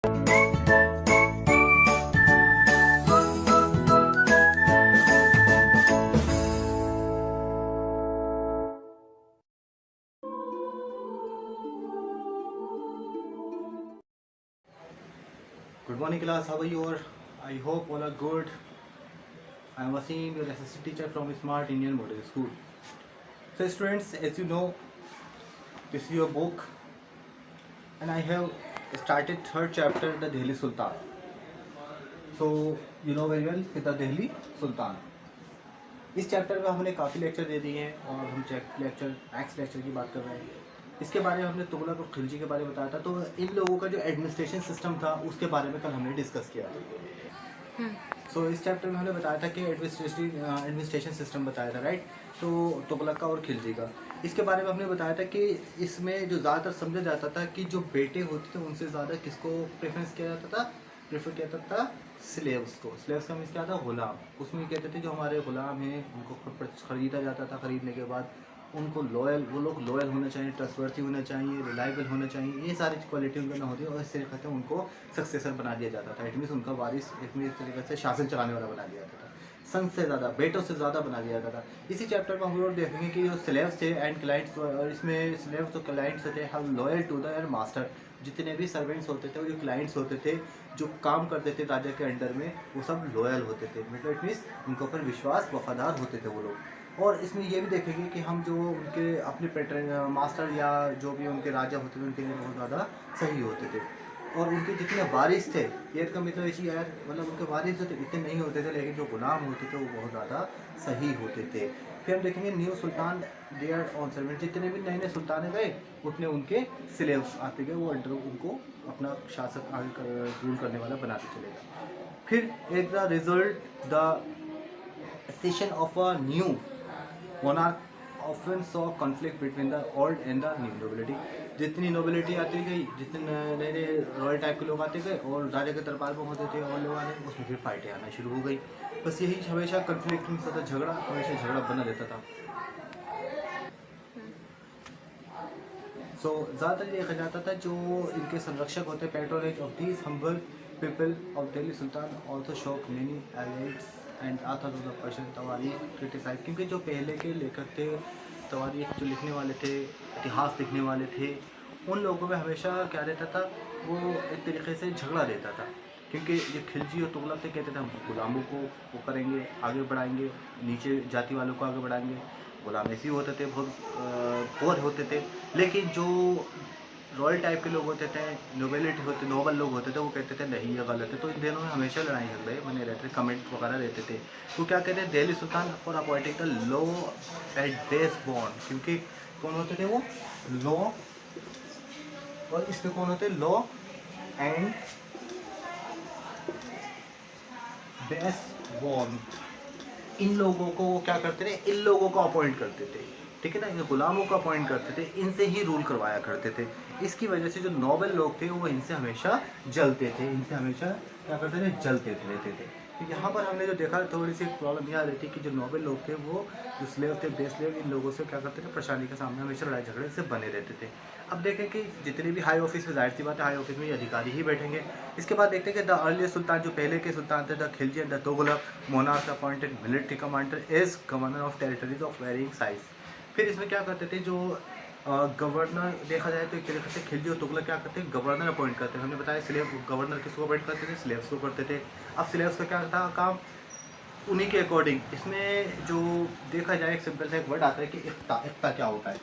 Good morning class, how are you all? I hope all are good. I am Wasim, your SSC teacher from Smart Indian Model School. So students, as you know, this is your book and I have started third chapter, the Delhi Sultan. So you know very well the Delhi Sultan. इस chapter में हमने काफ़ी lecture दे दिए हैं और हम next lecture की बात कर रहे हैं। इसके बारे में हमने तुगलक और खिलजी के बारे में बताया था। तो इन लोगों का जो एडमिनिस्ट्रेशन सिस्टम था उसके बारे में कल हमने डिस्कस किया था। सो इस चैप्टर में हमने बताया था कि एडमिनिस्ट्रेशन सिस्टम बताया था, राइट। तो तुगलक का और खिलजी का इसके बारे में हमने बताया था कि इसमें जो ज़्यादातर समझा जाता था कि जो बेटे होते थे उनसे ज़्यादा किसको प्रेफरेंस किया जाता था, प्रेफर किया जाता था स्लेव्स को। स्लेव्स का मीन्स क्या था, गुलाम। उसमें कहते थे जो हमारे गुलाम हैं उनको ख़रीदा जाता था, ख़रीदने के बाद उनको वो लोग लॉयल होना चाहिए, ट्रस्टवर्थी होना चाहिए, रिलायबल होना चाहिए, ये सारी क्वालिटी उनका ना होती है और इस तरीके से उनको सक्सेसर बना दिया जाता था। इट मीन्स उनका वारिस इस तरीके से शासन चलाने वाला बना दिया जाता था। सन से ज़्यादा, बेटों से ज़्यादा बना दिया जाता था। इसी चैप्टर में हम लोग देखेंगे कि जो स्लेव्स थे एंड क्लाइंट्स, और इसमें स्लेव्स जो क्लाइंट्स थे have loyal to the master. जितने भी सर्वेंट्स होते थे वो जो क्लाइंट्स होते थे जो काम करते थे राजा के अंडर में, वो सब लॉयल होते थे। मतलब इट मीन्स उनके ऊपर विश्वास, वफादार होते थे वो लोग। और इसमें ये भी देखेंगे कि हम जो उनके अपने पैटर्न मास्टर या जो भी उनके राजा होते थे उनके लिए बहुत ज़्यादा सही होते थे। और उनके जितने वारिस थे, ये का मतलब ऐसी यार, मतलब उनके वारिस जो थे इतने नहीं होते थे, लेकिन जो गुलाम होते थे वो बहुत ज़्यादा सही होते थे। फिर हम देखेंगे new sultan their own servant. जितने भी नए नए सुल्तान गए उतने उनके स्लेव्स आते गए, वो अंडर उनको अपना शासक आगे रूल करने वाला बनाते चलेगा। फिर एक the result the session of a new monarch often saw conflict between the old and the new nobility. जितनी नोबिलिटी आती गई, जितने नए नए रॉयल टाइप के लोग आते गए और राजा के दरबार में होते थे और लोग आने, उसमें फिर फाइटें आना शुरू हो गई। बस यही हमेशा कन्फ्लिक्ट में होता, झगड़ा हमेशा झगड़ा बना रहता था। सो ज़्यादातर देखा जाता था जो इनके संरक्षक होते, patronage of these humble people of Delhi sultan also shock many elites and author of the Persian तवारीख क्रिटिसाइज। क्योंकि जो पहले के लेखक थे, तवारीख जो लिखने वाले थे, इतिहास लिखने वाले थे, उन लोगों में हमेशा क्या रहता था, वो एक तरीके से झगड़ा रहता था। क्योंकि ये खिलजी और तुगलक थे, कहते थे हम गुलामों को वो करेंगे, आगे बढ़ाएंगे, नीचे जाति वालों को आगे बढ़ाएंगे। गुलाम ऐसे ही होते थे, बहुत पोर होते थे। लेकिन जो रॉयल टाइप के लोग होते थे, नोबेलिटी होते, नोबल लोग होते थे, वो कहते थे नहीं ये गलत है। तो इन दिनों में हमेशा लड़ाई झगड़े बने रहते थे, कमेंट वगैरह रहते थे। तो क्या कहते हैं, Delhi sultan for appointing the law at base bond. क्योंकि कौन होते थे वो, लॉ, और इसमें कौन होते, लॉ एंड बेस बॉन्ड। इन लोगों को वो क्या करते थे, इन लोगों को अपॉइंट करते थे, ठीक है ना, इन गुलामों को अपॉइंट करते थे, इनसे ही रूल करवाया करते थे। इसकी वजह से जो नोबल लोग थे वो इनसे हमेशा जलते थे, इनसे हमेशा क्या करते थे, जलते रहते थे। तो यहाँ पर हमने जो देखा, थोड़ी सी प्रॉब्लम यह आ रही थी कि जो नोबल लोग थे वो जो स्लेव थे, बेस स्लेव, इन लोगों से क्या करते थे, परेशानी के सामने हमेशा लड़ाई झगड़े से बने रहते थे। अब देखें कि जितने भी हाई ऑफिस में, जाहिर सी बात है हाई ऑफिस में ये अधिकारी ही बैठेंगे। इसके बाद देखते हैं कि द अर्ली सुल्तान, जो पहले के सुल्तान थे, the Khilji and the Tughlaq monarch appointed military commander as governor of territories of varying size. फिर इसमें क्या करते थे, जो गवर्नर देखा जाए तो एक तरीके से खिलजी और तुगलक क्या करते हैं, गवर्नर अपॉइंट करते हैं। हमने बताया स्लेव गवर्नर किसको अपॉइंट करते थे, स्लेव्स को करते थे। अब स्लेव्स का क्या था काम, उन्हीं के अकॉर्डिंग। इसमें जो देखा जाए एक सिंपल सा एक वर्ड आता है कि इक्ता। इक्ता क्या होता है,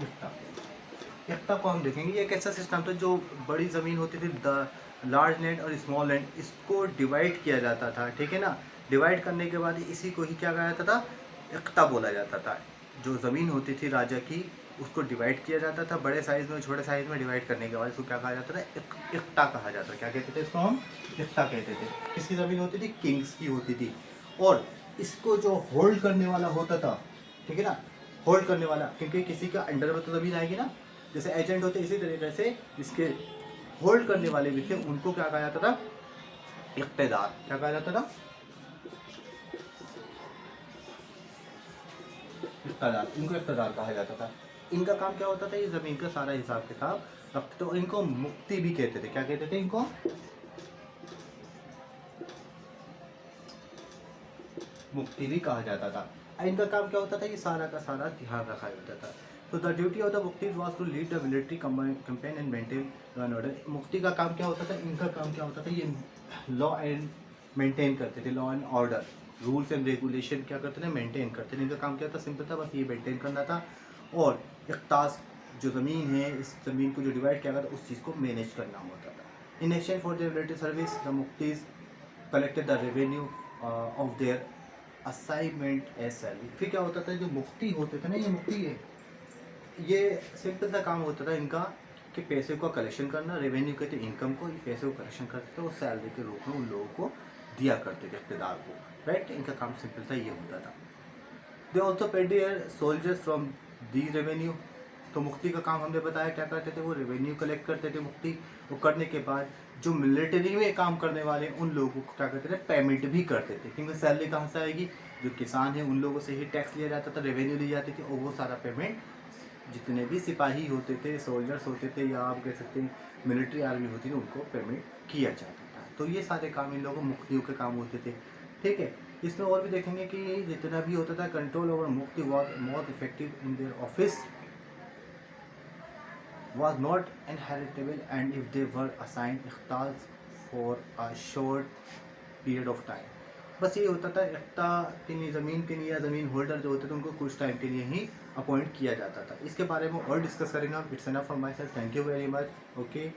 इक्ता। इक्ता को हम देखेंगे, ये एक ऐसा सिस्टम था जो बड़ी ज़मीन होती थी, द लार्ज लैंड और स्मॉल लैंड, इसको डिवाइड किया जाता था, ठीक है ना। डिवाइड करने के बाद इसी को ही क्या कहा जाता था, इक्ता बोला जाता था। जो ज़मीन होती थी राजा की, उसको डिवाइड किया जाता था बड़े साइज़ में, छोटे साइज़ में डिवाइड करने के बाद इसको क्या कहा जाता था, इक्ता कहा जाता था। क्या कहते थे इसको, हम इक्ता कहते थे। किसकी ज़मीन होती थी, किंग्स की होती थी। और इसको जो होल्ड करने वाला होता था, ठीक है ना, होल्ड करने वाला, क्योंकि किसी का अंडर में तो ज़मीन आएगी ना, जैसे एजेंट होते, इसी तरीके से इसके होल्ड करने वाले भी थे, उनको क्या कहा जाता था, इख्तेदार। क्या कहा जाता था, इख्तेदार। इनको इख्तेदार कहा जाता था। इनका काम क्या होता था, ये ज़मीन का सारा हिसाब किताब रखते थे। तो इनको मुफ्ती भी कहते थे। क्या कहते थे इनको? मुफ्ती भी कहा जाता था। इनका काम क्या होता था, ये सारा का सारा ध्यान रखा जाता था। तो the duty of the mufti was to lead the military campaign and maintain law and order. मुफ्ती का काम क्या होता था, इनका काम क्या होता था, ये लॉ एंड मेंटेन करते थे, law and order, rules and regulation क्या करते थे, मेंटेन करते थे। इनका काम क्या था, सिंपल था, बस ये मेंटेन करना था। और इख्तास जो ज़मीन है, इस ज़मीन को जो डिवाइड किया गया था, उस चीज़ को मैनेज करना होता था। In exchange for the military service the muftis collected the revenue of their assignment as salary. फिर क्या होता था, जो मुफ्ती होते थे ना, ये मुफ्ती है, ये सिंपल सा काम होता था इनका कि पैसे को कलेक्शन करना, रेवेन्यू कहते इनकम को, ये पैसे को कलेक्शन करते थे और सैलरी के रूप में उन लोगों को दिया करते थे, इक़्तिदार को, राइट। इनका काम सिंपल था, ये होता था। They also paid their soldiers from the revenue. तो मुफ्ती का काम हमने बताया क्या करते थे, वो रेवेन्यू कलेक्ट करते थे मुफ्ती। वो करने के बाद जो मिलिट्री में काम करने वाले उन लोगों को क्या करते थे, पेमेंट भी करते थे। क्योंकि सैलरी कहाँ से आएगी, जो किसान है उन लोगों से ही टैक्स लिया जाता था, रेवेन्यू ली जाती थी, और वो सारा पेमेंट जितने भी सिपाही होते थे, सोल्जर्स होते थे, या आप कह सकते हैं मिलिट्री आर्मी होती थी, उनको पेमेंट किया जाता था। तो ये सारे काम इन लोगों मुफ्तियों के काम होते थे, ठीक है। इसमें और भी देखेंगे कि जितना भी होता था, control over Mufti was more effective in their office was not inheritable, and if they were assigned इख्तास for a short period of time। बस ये होता था, इख्ता के लिए, ज़मीन के लिए, या ज़मीन होल्डर जो होते थे उनको कुछ टाइम के लिए ही अपॉइंट किया जाता था। इसके बारे में और डिस्कस करेंगे हम। It's enough from my self, thank you very much, okay.